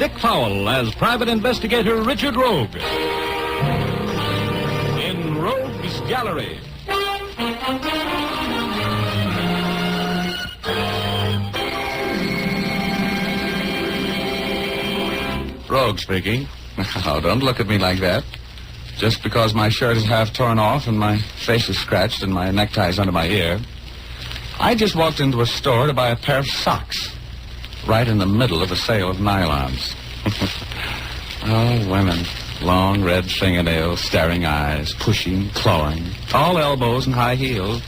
Dick Powell as Private Investigator Richard Rogue in Rogue's Gallery. Rogue speaking. Oh, don't look at me like that. Just because my shirt is half torn off and my face is scratched and my necktie's under my ear. I just walked into a store to buy a pair of socks. Right in the middle of a sale of nylons. Oh, women. Long red fingernails, staring eyes, pushing, clawing. All elbows and high heels.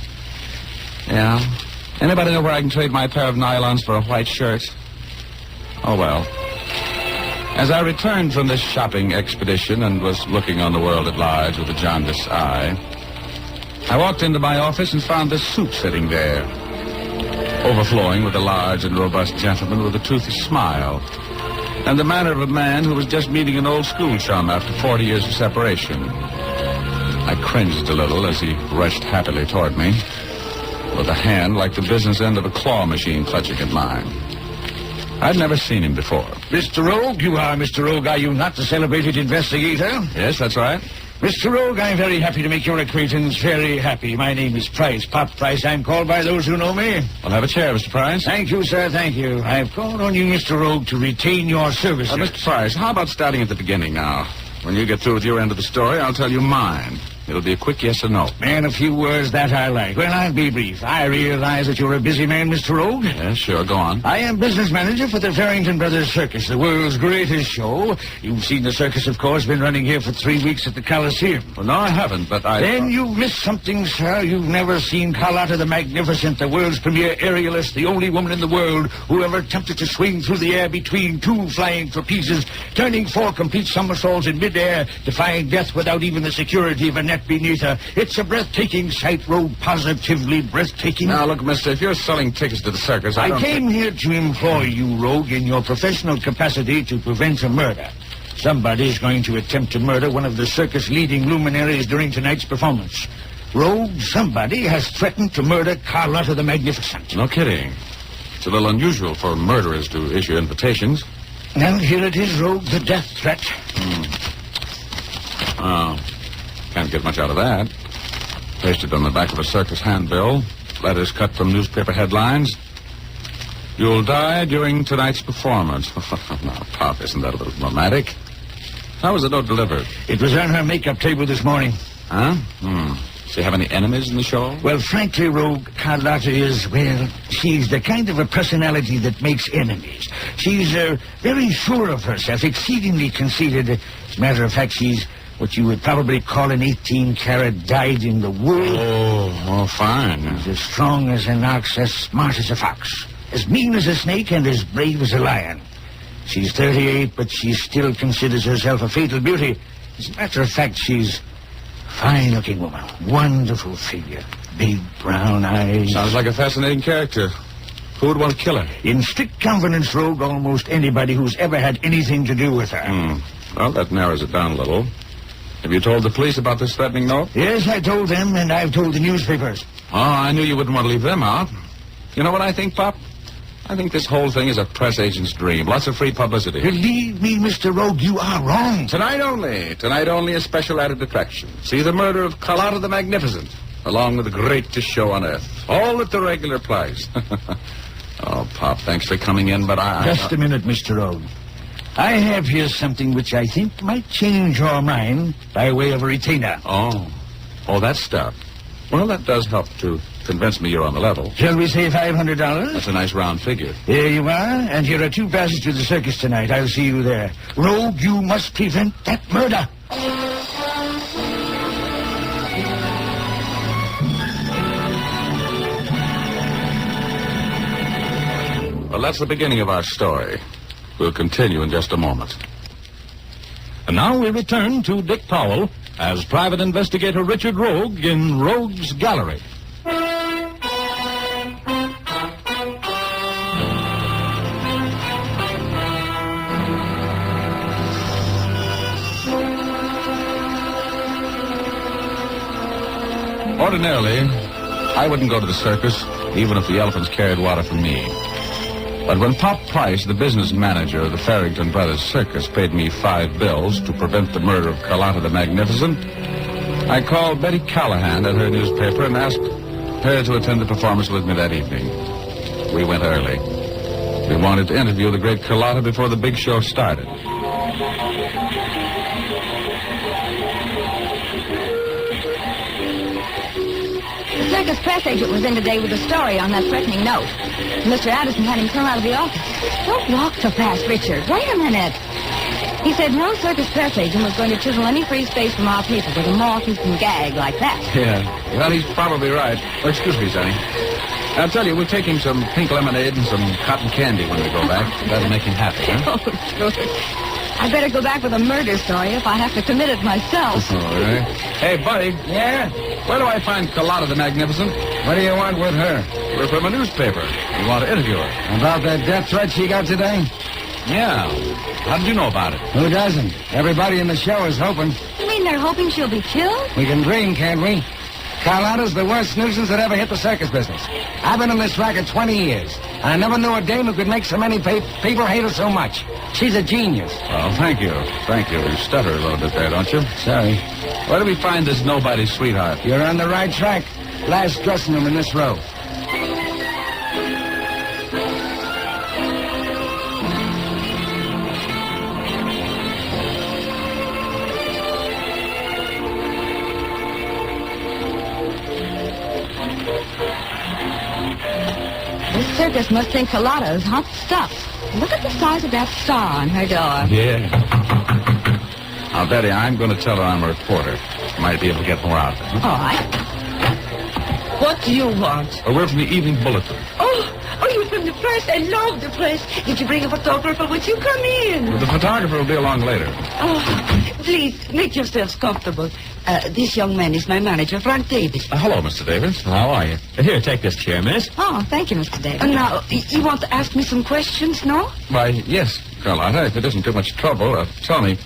Yeah. Anybody know where I can trade my pair of nylons for a white shirt? Oh, well. As I returned from this shopping expedition and was looking on the world at large with a jaundiced eye, I walked into my office and found this suit sitting there, overflowing with a large and robust gentleman with a toothy smile, and the manner of a man who was just meeting an old school chum after 40 years of separation. I cringed a little as he rushed happily toward me, with a hand like the business end of a claw machine clutching at mine. I'd never seen him before. Mr. Rogue, you are Mr. Rogue, are you not, the celebrated investigator? Yes, that's right. Mr. Rogue, I'm very happy to make your acquaintance, very happy. My name is Price, Pop Price. I'm called by those who know me. Well, have a chair, Mr. Price. Thank you, sir, thank you. I've called on you, Mr. Rogue, to retain your services. Mr. Price, how about starting at the beginning now? When you get through with your end of the story, I'll tell you mine. It'll be a quick yes or no. Man, a few words, that I like. Well, I'll be brief. I realize that you're a busy man, Mr. Rogue. Yes, sure, go on. I am business manager for the Farrington Brothers Circus, the world's greatest show. You've seen the circus, of course, been running here for 3 weeks at the Coliseum. Well, no, I haven't, but I... Then you've missed something, sir. You've never seen Carlotta the Magnificent, the world's premier aerialist, the only woman in the world who ever attempted to swing through the air between two flying trapezes, turning 4 complete somersaults in midair, defying death without even the security of a net beneath her. It's a breathtaking sight, Rogue, positively breathtaking. Now, look, mister, if you're selling tickets to the circus, I came here to employ you, Rogue, in your professional capacity to prevent a murder. Somebody's going to attempt to murder one of the circus leading luminaries during tonight's performance. Rogue, somebody has threatened to murder Carlotta the Magnificent. No kidding. It's a little unusual for murderers to issue invitations. Well, here it is, Rogue, the death threat. Oh, can't get much out of that. Pasted on the back of a circus handbill. Letters cut from newspaper headlines. You'll die during tonight's performance. Now, Pop, isn't that a little romantic? How was the note delivered? It was on her makeup table this morning. Huh? Does she have any enemies in the show? Well, frankly, Rogue, Carlotta is, well, she's the kind of a personality that makes enemies. She's very sure of herself, exceedingly conceited. As a matter of fact, she's what you would probably call an 18-carat dyed-in-the-wool. Oh, fine. She's as strong as an ox, as smart as a fox, as mean as a snake, and as brave as a lion. She's 38, but she still considers herself a fatal beauty. As a matter of fact, she's a fine-looking woman. Wonderful figure. Big brown eyes. Sounds like a fascinating character. Who would want to kill her? In strict confidence, Rogue, almost anybody who's ever had anything to do with her. Well, that narrows it down a little. Have you told the police about this threatening note? Yes, I told them, and I've told the newspapers. Oh, I knew you wouldn't want to leave them out. You know what I think, Pop? I think this whole thing is a press agent's dream. Lots of free publicity. Believe me, Mr. Rogue, you are wrong. Tonight only. Tonight only a special added attraction. See the murder of Carlotta the Magnificent, along with the greatest show on earth. All at the regular price. Oh, Pop, thanks for coming in, but Just a minute, Mr. Rogue. I have here something which I think might change your mind by way of a retainer. Oh, that stuff. Well, that does help to convince me you're on the level. Shall we say $500? That's a nice round figure. There you are, and here are 2 passes to the circus tonight. I'll see you there. Rogue, you must prevent that murder. Well, that's the beginning of our story. We'll continue in just a moment. And now we return to Dick Powell as Private Investigator Richard Rogue in Rogue's Gallery. Ordinarily, I wouldn't go to the circus, even if the elephants carried water for me. But when Pop Price, the business manager of the Farrington Brothers Circus, paid me 5 bills to prevent the murder of Carlotta the Magnificent, I called Betty Callahan at her newspaper and asked her to attend the performance with me that evening. We went early. We wanted to interview the great Carlotta before the big show started. The circus press agent was in today with a story on that threatening note. Mr. Addison had him thrown out of the office. Don't walk so fast, Richard. Wait a minute. He said no circus press agent was going to chisel any free space from our people with a moth who can gag like that. Yeah, well, he's probably right. Oh, excuse me, Sonny. I'll tell you, we'll take him some pink lemonade and some cotton candy when we go back. That'll make him happy, huh? Oh, good. I better go back with a murder story if I have to commit it myself. All right. Hey, buddy. Yeah? Where do I find Carlotta the Magnificent? What do you want with her? We're from a newspaper. We want to interview her. About that death threat she got today? Yeah. How did you know about it? Who doesn't? Everybody in the show is hoping. You mean they're hoping she'll be killed? We can dream, can't we? Carlotta's the worst nuisance that ever hit the circus business. I've been in this racket 20 years, and I never knew a dame who could make so many people hate her so much. She's a genius. Well, thank you. Thank you. You stutter a little bit there, don't you? Sorry. Where do we find this nobody's sweetheart? You're on the right track. Last dressing room in this row. This circus must think Carlotta is hot stuff. Look at the size of that star on her door. Yeah. Now, Betty, I'm going to tell her I'm a reporter. Might be able to get more out of it. All right. What do you want? We're from the Evening Bulletin. Oh, you're from the press. I love the press. Did you bring a photographer with you? Come in. The photographer will be along later. Oh, please, make yourselves comfortable. This young man is my manager, Frank Davis. Hello, Mr. Davis. How are you? Here, take this chair, miss. Oh, thank you, Mr. Davis. Now, you want to ask me some questions, no? Why, yes, Carlotta, if it isn't too much trouble, tell me,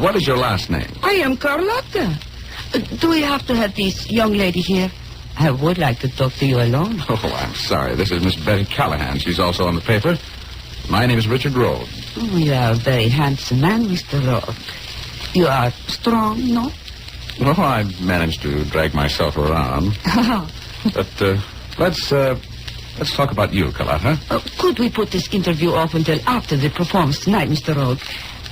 what is your last name? I am Carlotta. Do we have to have this young lady here? I would like to talk to you alone. Oh, I'm sorry. This is Miss Betty Callahan. She's also on the paper. My name is Richard Rogue. Oh, you are a very handsome man, Mr. Rogue. You are strong, no? Well, I managed to drag myself around. But let's talk about you, Carlotta. Could we put this interview off until after the performance tonight, Mr. Rogue?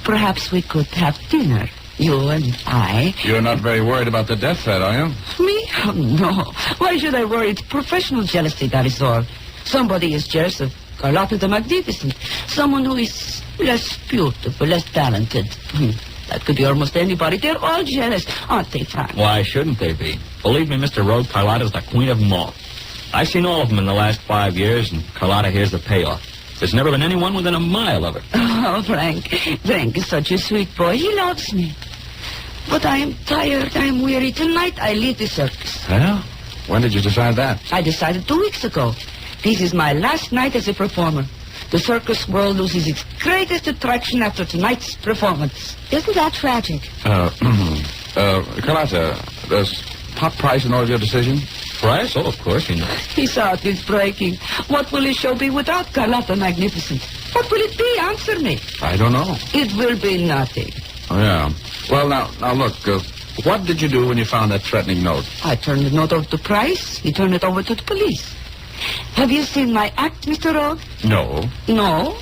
Perhaps we could have dinner, you and I. You're not very worried about the death threat, are you? Me? Oh, no. Why should I worry? It's professional jealousy, that is all. Somebody is jealous of Carlotta the Magnificent. Someone who is less beautiful, less talented. That could be almost anybody. They're all jealous, aren't they, Frank? Why shouldn't they be? Believe me, Mr. Rogue, Carlotta's the queen of them all. I've seen all of them in the last 5 years, and Carlotta here's the payoff. There's never been anyone within a mile of her. Oh, Frank. Frank is such a sweet boy. He loves me. But I am tired. I am weary. Tonight I leave the circus. Well, when did you decide that? I decided 2 weeks ago. This is my last night as a performer. The circus world loses its greatest attraction after tonight's performance. Isn't that tragic? Carlotta, does Pop Price know of your decision? Price? Oh, of course he knows. His heart is breaking. What will his show be without Carlotta Magnificent? What will it be? Answer me. I don't know. It will be nothing. Oh, yeah. Well, now look, what did you do when you found that threatening note? I turned the note over to Price. He turned it over to the police. Have you seen my act, Mr. Rogue? No. No?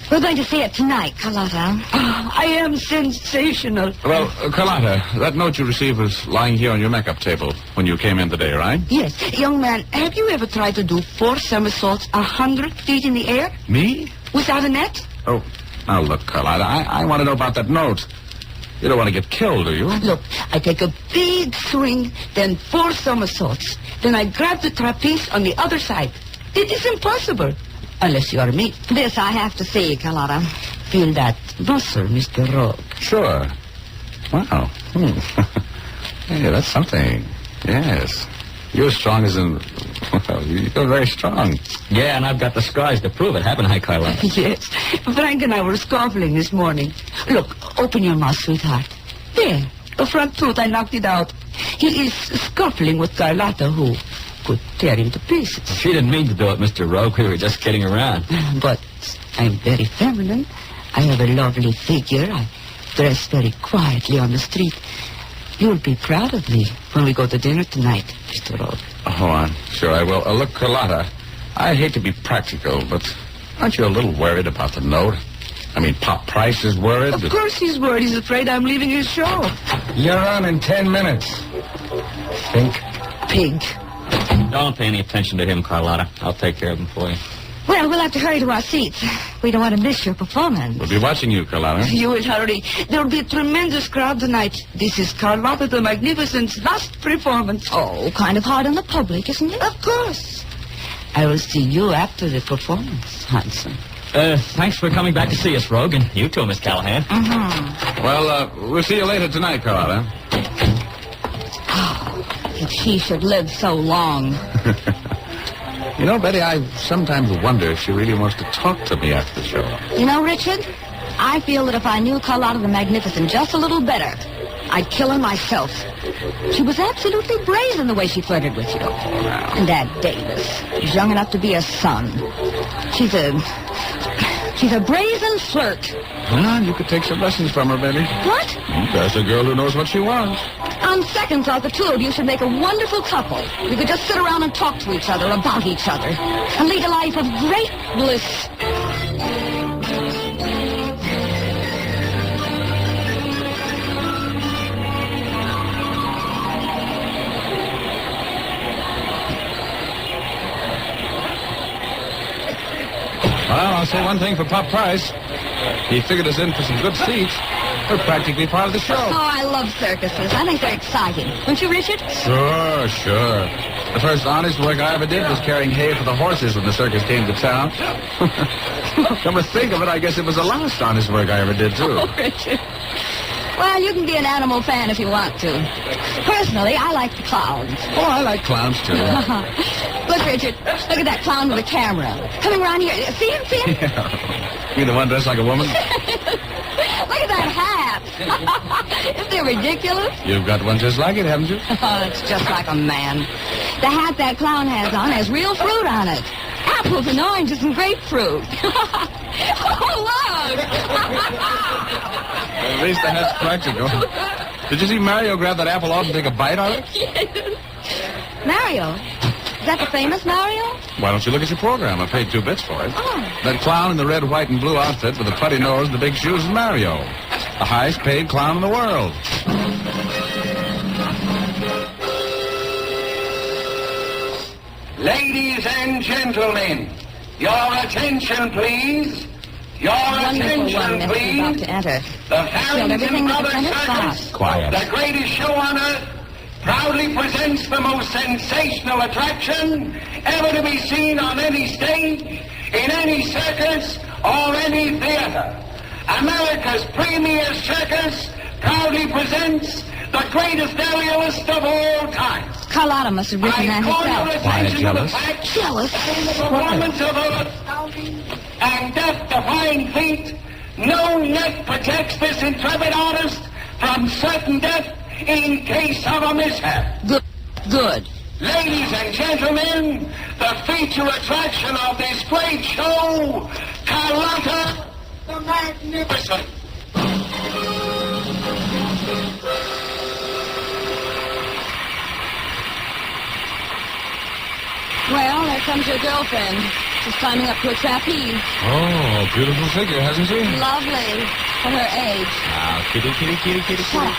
We're going to see it tonight, Carlotta. I am sensational. Well, Carlotta, that note you received was lying here on your makeup table when you came in today, right? Yes. Young man, have you ever tried to do 4 somersaults 100 feet in the air? Me? Without a net? Oh, now look, Carlotta, I want to know about that note. You don't want to get killed, do you? Look, I take a big swing, then 4 somersaults. Then I grab the trapeze on the other side. It is impossible, unless you are me. This I have to see, Carlotta. Feel that muscle, Mr. Rogue. Sure. Wow. Hey, that's something. Yes. You're as strong as in... Well, you're very strong. Yeah, and I've got the scars to prove it, haven't I, Carlotta? Yes. Frank and I were scuffling this morning. Look, open your mouth, sweetheart. There. The front tooth, I knocked it out. He is scuffling with Carlotta, who could tear him to pieces. She didn't mean to do it, Mr. Rogue. We were just kidding around. But I'm very feminine. I have a lovely figure. I dress very quietly on the street. You'll be proud of me when we go to dinner tonight, Mr. Rogue. Oh, I'm sure I will. Look, Carlotta, I hate to be practical, but aren't you a little worried about the note? I mean, Pop Price is worried. Of course he's worried. He's afraid I'm leaving his show. You're on in 10 minutes. Think. Pig. Don't pay any attention to him, Carlotta. I'll take care of him for you. Well, we'll have to hurry to our seats. We don't want to miss your performance. We'll be watching you, Carlotta. You will hurry. There will be a tremendous crowd tonight. This is Carlotta the Magnificent's last performance. Oh, kind of hard on the public, isn't it? Of course. I will see you after the performance, Hanson. Thanks for coming back to see us, Rogue, and you too, Miss Callahan. Well, we'll see you later tonight, Carlotta. If she should live so long. You know, Betty, I sometimes wonder if she really wants to talk to me after the show. You know, Richard, I feel that if I knew Carlotta the Magnificent just a little better, I'd kill her myself. She was absolutely brazen the way she flirted with you. And that Davis, he's young enough to be a son. She's a brazen flirt. Well, you could take some lessons from her, Betty. What? That's a girl who knows what she wants. On second thought, the two of you should make a wonderful couple. You could just sit around and talk to each other about each other and lead a life of great bliss. Well, I'll say one thing for Pop Price. He figured us in for some good seats. We're practically part of the show. Oh, I love circuses. I think they're exciting. Don't you, Richard? Sure. The first honest work I ever did was carrying hay for the horses when the circus came to town. Come to think of it, I guess it was the last honest work I ever did, too. Oh, Richard. Well, you can be an animal fan if you want to. Personally, I like the clowns. Oh, I like clowns, too. Look, Richard, look at that clown with a camera. Coming around here. See him? You the one dressed like a woman? Look at that hat. Isn't it ridiculous? You've got one just like it, haven't you? Oh, it's just like a man. The hat that clown has on has real fruit on it. Apples and oranges and grapefruit. Oh, look! At least the hat's practical. Did you see Mario grab that apple off and take a bite out of it? Yes. Mario? Is that the famous Mario? Why don't you look at your program? I paid 2 bits for it. Oh. That clown in the red, white, and blue outfit with the putty nose and the big shoes is Mario. The highest paid clown in the world. Ladies and gentlemen, your attention, please. Your Wonderful one, attention, Miss, you're about please. to enter. The everything Farrington with the Brothers Senate Circus, class. Quiet. the greatest show on earth, proudly presents the most sensational attraction ever to be seen on any stage, in any circus, or any theater. America's premier circus proudly presents the greatest aerialist of all time. Carlotta must have written that I call your herself. attention to the jealous. fact Jealous? that in the performance of her astounding and death-defying feat, no net protects this intrepid artist from certain death in case of a mishap. Good. Ladies and gentlemen, the feature attraction of this great show, Carlotta the Magnificent. Well, there comes your girlfriend. She's climbing up to a trapeze. Oh, beautiful figure, hasn't she? Lovely. For her age. Now, kitty. Shut up.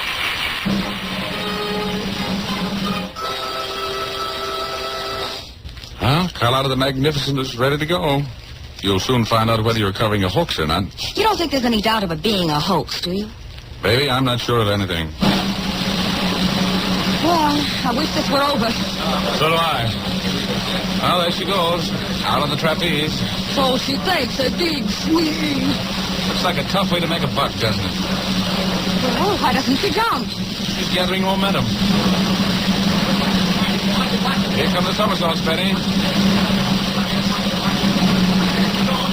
Well, Carlotta the Magnificent is ready to go. You'll soon find out whether you're covering a hoax or not. You don't think there's any doubt of it being a hoax, do you? Baby, I'm not sure of anything. Well, I wish this were over. So do I. Well, there she goes. Out on the trapeze. So she thinks a big swing. Looks like a tough way to make a buck, doesn't it? Well, why doesn't she jump? She's gathering momentum. Here come the somersaults, Betty.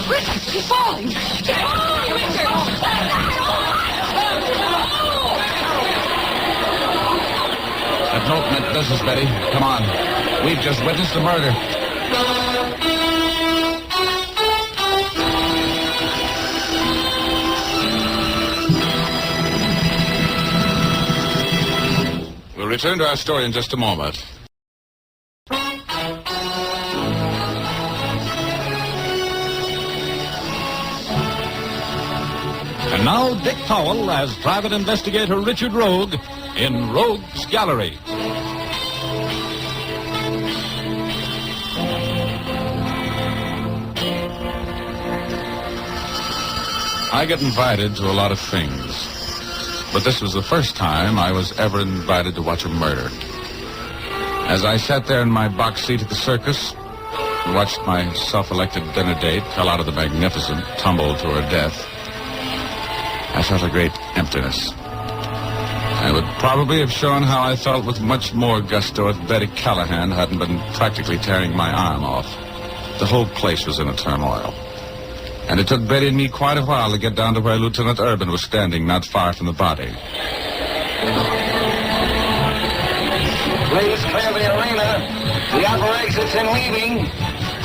Richard, she's falling. She's falling, Richard. That note meant business, Betty. Come on. We've just witnessed a murder. We'll return to our story in just a moment. And now Dick Powell as Private Investigator Richard Rogue in Rogue's Gallery. I get invited to a lot of things, but this was the first time I was ever invited to watch a murder. As I sat there in my box seat at the circus and watched my self-elected dinner date, Carlotta the Magnificent, tumble to her death, I felt a great emptiness. I would probably have shown how I felt with much more gusto if Betty Callahan hadn't been practically tearing my arm off. The whole place was in a turmoil. And it took Betty and me quite a while to get down to where Lieutenant Urban was standing, not far from the body. Please clear the arena. The upper exit's in leaving.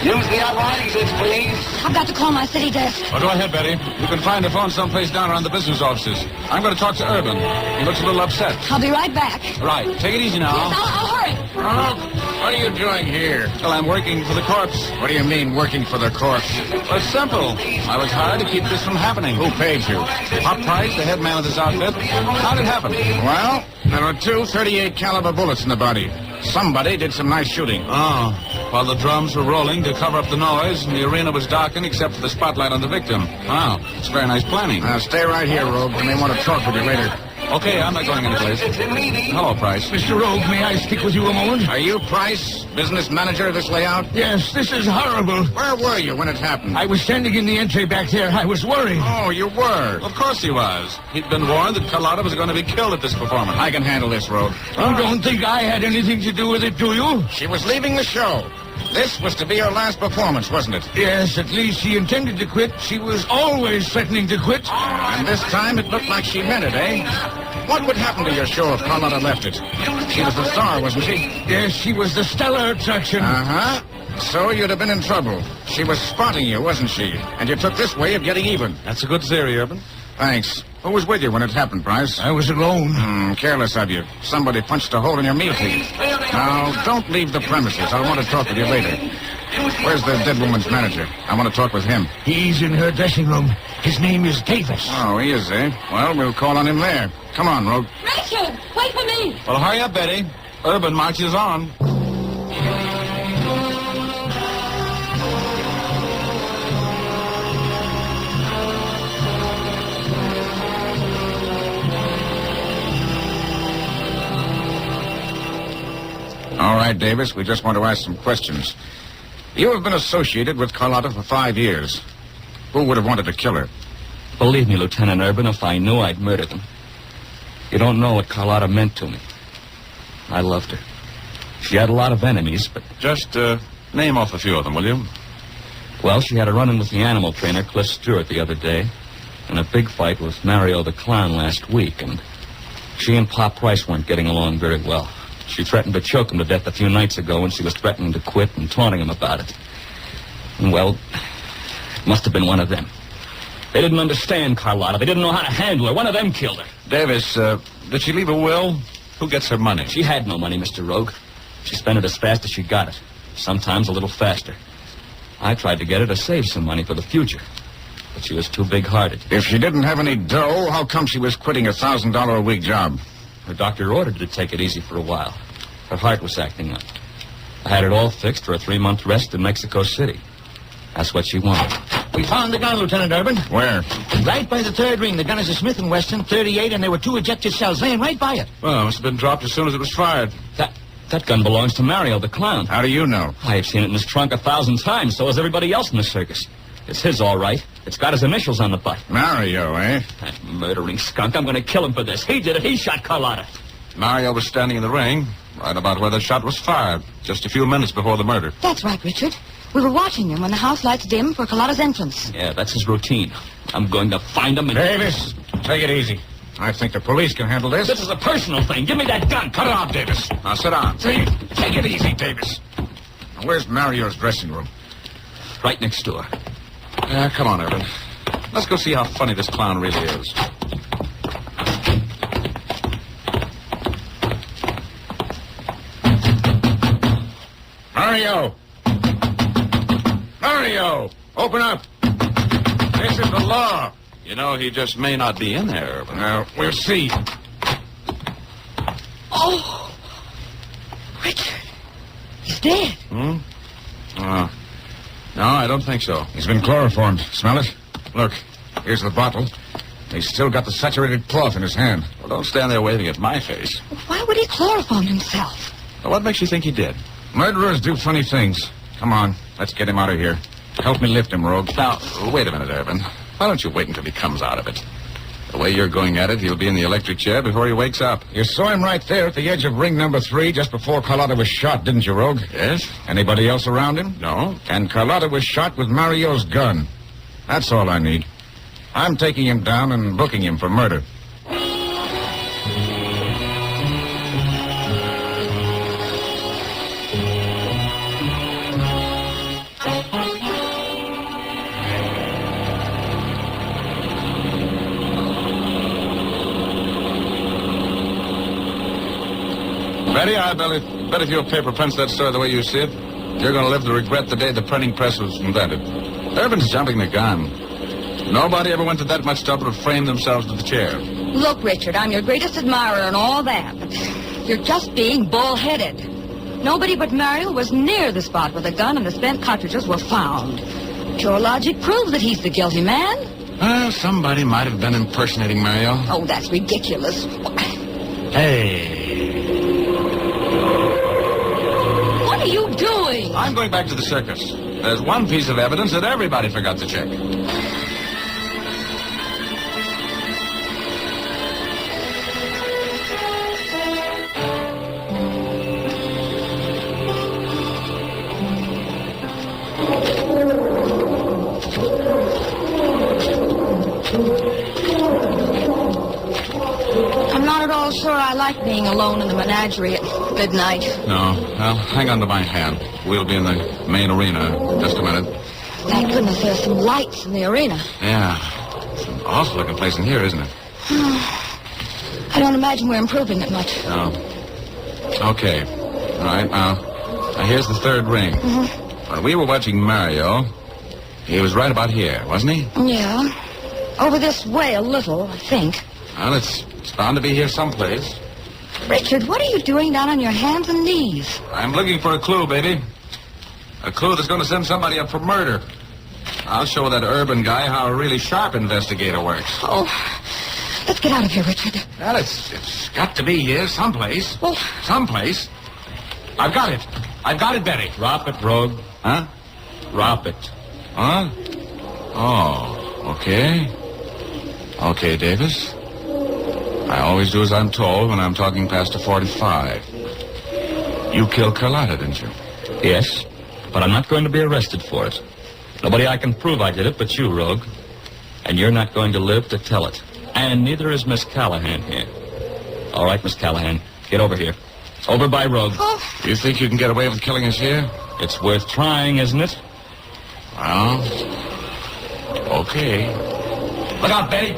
Use the upper exits, please. I've got to call my city desk. Well, go ahead, Betty. You can find a phone someplace down around the business offices. I'm going to talk to Urban. He looks a little upset. I'll be right back. Right. Take it easy now. Yes, I'll hurry. What are you doing here? Well, I'm working for the corpse. What do you mean, working for the corpse? Well, it's simple. I was hired to keep this from happening. Who paid you? Pop Price, the head man of this outfit. How did it happen? Well, there were two 38 caliber bullets in the body. Somebody did some nice shooting. Oh. While the drums were rolling to cover up the noise, and the arena was darkened except for the spotlight on the victim. Wow. It's very nice planning. Stay right here, Rogue. We may want to talk with you later. Okay, I'm not going anyplace. Hello, Price. Mr. Rogue, may I speak with you a moment? Are you Price, business manager of this layout? Yes, this is horrible. Where were you when it happened? I was standing in the entry back there. I was worried. Oh, you were? Of course he was. He'd been warned that Carlotta was going to be killed at this performance. I can handle this, Rogue. You don't think I had anything to do with it, do you? She was leaving the show. This was to be her last performance, wasn't it? Yes, at least she intended to quit. She was always threatening to quit. And this time it looked like she meant it, eh? What would happen to your show if Carlotta left it? She was the star, wasn't she? Yes, she was the stellar attraction. Uh-huh. So you'd have been in trouble. She was spotting you, wasn't she? And you took this way of getting even. That's a good theory, Urban. Thanks. Who was with you when it happened, Price? I was alone. Careless of you. Somebody punched a hole in your meal ticket. Now, don't leave the premises. I want to talk with you later. Where's the dead woman's manager? I want to talk with him. He's in her dressing room. His name is Davis. Oh, he is, eh? Well, we'll call on him there. Come on, Rogue. Richard, wait for me. Well, hurry up, Betty. Urban marches on. All right, Davis, we just want to ask some questions. You have been associated with Carlotta for 5 years. Who would have wanted to kill her? Believe me, Lieutenant Urban, if I knew, I'd murder them. You don't know what Carlotta meant to me. I loved her. She had a lot of enemies, but... Just name off a few of them, will you? Well, she had a run-in with the animal trainer, Cliff Stewart, the other day, and a big fight with Mario the Clown last week, and she and Pop Price weren't getting along very well. She threatened to choke him to death a few nights ago, and she was threatening to quit and taunting him about it. And, well, it must have been one of them. They didn't understand Carlotta. They didn't know how to handle her. One of them killed her. Davis, did she leave a will? Who gets her money? She had no money, Mr. Rogue. She spent it as fast as she got it. Sometimes a little faster. I tried to get her to save some money for the future, but she was too big-hearted. If she didn't have any dough, how come she was quitting a $1,000 a week job? Her doctor ordered her to take it easy for a while. Her heart was acting up. I had it all fixed for a 3-month rest in Mexico City. That's what she wanted. We found the gun, Lieutenant Urban. Where? Right by the third ring. The gun is a Smith & Wesson, 38, and there were 2 ejected shells laying right by it. Well, it must have been dropped as soon as it was fired. That gun belongs to Mario the Clown. How do you know? I've seen it in his trunk 1,000 times, so has everybody else in the circus. It's his, all right. It's got his initials on the butt. Mario, eh? That murdering skunk. I'm going to kill him for this. He did it. He shot Carlotta. Mario was standing in the ring, right about where the shot was fired, just a few minutes before the murder. That's right, Richard. We were watching him when the house lights dimmed for Carlotta's entrance. Yeah, that's his routine. I'm going to find him and... Davis, take it easy. I think the police can handle this. This is a personal thing. Give me that gun. Cut it off, Davis. Now sit down. Take it easy, Davis. Where's Mario's dressing room? Right next door. Yeah, come on, Urban. Let's go see how funny this clown really is. Mario! Mario! Open up! This is the law. You know, he just may not be in there, Urban. We'll see. Oh! Richard. He's dead. No, I don't think so. He's been chloroformed. Smell it? Look, here's the bottle. He's still got the saturated cloth in his hand. Well, don't stand there waving at my face. Why would he chloroform himself? Well, what makes you think he did? Murderers do funny things. Come on, let's get him out of here. Help me lift him, Rogue. Now, wait a minute, Urban. Why don't you wait until he comes out of it? The way you're going at it, he'll be in the electric chair before he wakes up. You saw him right there at the edge of ring number 3 just before Carlotta was shot, didn't you, Rogue? Yes? Anybody else around him? No. And Carlotta was shot with Mario's gun. That's all I need. I'm taking him down and booking him for murder. Betty, I bet if your paper prints that story the way you see it, you're going to live to regret the day the printing press was invented. Urban's jumping the gun. Nobody ever went to that much trouble to frame themselves to the chair. Look, Richard, I'm your greatest admirer and all that, but you're just being bull-headed. Nobody but Mario was near the spot where the gun and the spent cartridges were found. Pure logic proves that he's the guilty man. Well, somebody might have been impersonating Mario. Oh, that's ridiculous. Hey. What are you doing? I'm going back to the circus. There's one piece of evidence that everybody forgot to check. I'm not at all sure I like being alone in the menagerie at midnight. No. Well, hang on to my hand. We'll be in the main arena in just a minute. Thank goodness there's some lights in the arena. Yeah. It's an awful looking place in here, isn't it? I don't imagine we're improving it much. No. Okay. All right, now here's the third ring. When we were watching Mario, he was right about here, wasn't he? Yeah. Over this way a little, I think. Well, it's bound to be here someplace. Richard, what are you doing down on your hands and knees? I'm looking for a clue, baby. A clue that's going to send somebody up for murder. I'll show that Urban guy how a really sharp investigator works. Oh, let's get out of here, Richard. Well, it's got to be here someplace. Well, Someplace. I've got it. I've got it, Betty. Drop it, Rogue. Huh? Drop it. Huh? Oh, okay. Okay, Davis. I always do as I'm told when I'm talking past a 45. You killed Carlotta, didn't you? Yes, but I'm not going to be arrested for it. Nobody I can prove I did it but you, Rogue. And you're not going to live to tell it. And neither is Miss Callahan here. All right, Miss Callahan, get over here. Over by Rogue. oh, You think you can get away with killing us here? It's worth trying, isn't it? Well, okay. Look out, Betty.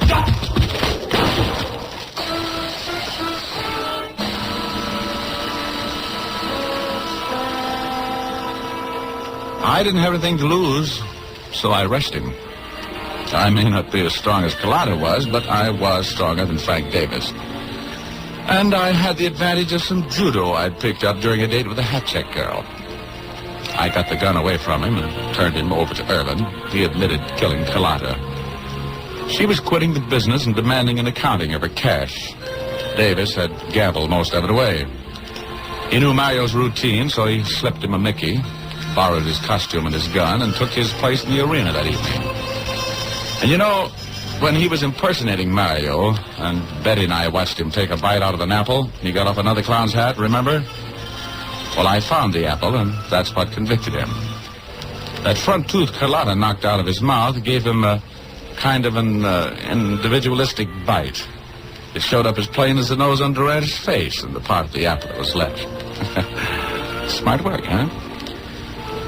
I didn't have anything to lose, so I rushed him. I may not be as strong as Carlotta was, but I was stronger than Frank Davis. And I had the advantage of some judo I'd picked up during a date with a hat-check girl. I got the gun away from him and turned him over to Irvin. He admitted killing Carlotta. She was quitting the business and demanding an accounting of her cash. Davis had gambled most of it away. He knew Mario's routine, so he slipped him a Mickey, borrowed his costume and his gun, and took his place in the arena that evening. And you know, when he was impersonating Mario, and Betty and I watched him take a bite out of an apple, and he got off another clown's hat, remember? Well, I found the apple, and that's what convicted him. That front tooth Carlotta knocked out of his mouth gave him a kind of an individualistic bite. It showed up as plain as the nose under his face and the part of the apple that was left. Smart work, huh?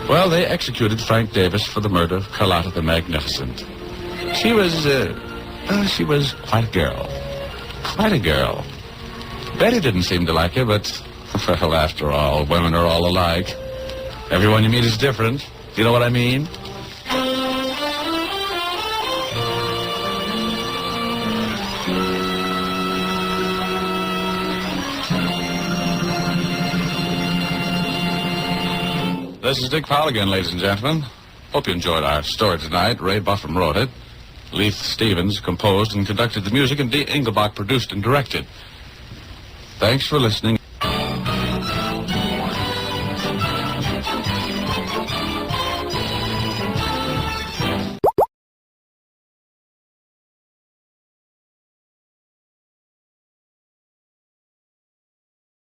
Well, they executed Frank Davis for the murder of Carlotta the Magnificent. She was quite a girl. Quite a girl. Betty didn't seem to like her, but, well, after all, women are all alike. Everyone you meet is different. Do you know what I mean? This is Dick Powell again, ladies and gentlemen. Hope you enjoyed our story tonight. Ray Buffum wrote it. Leith Stevens composed and conducted the music, and Dee Engelbach produced and directed. Thanks for listening.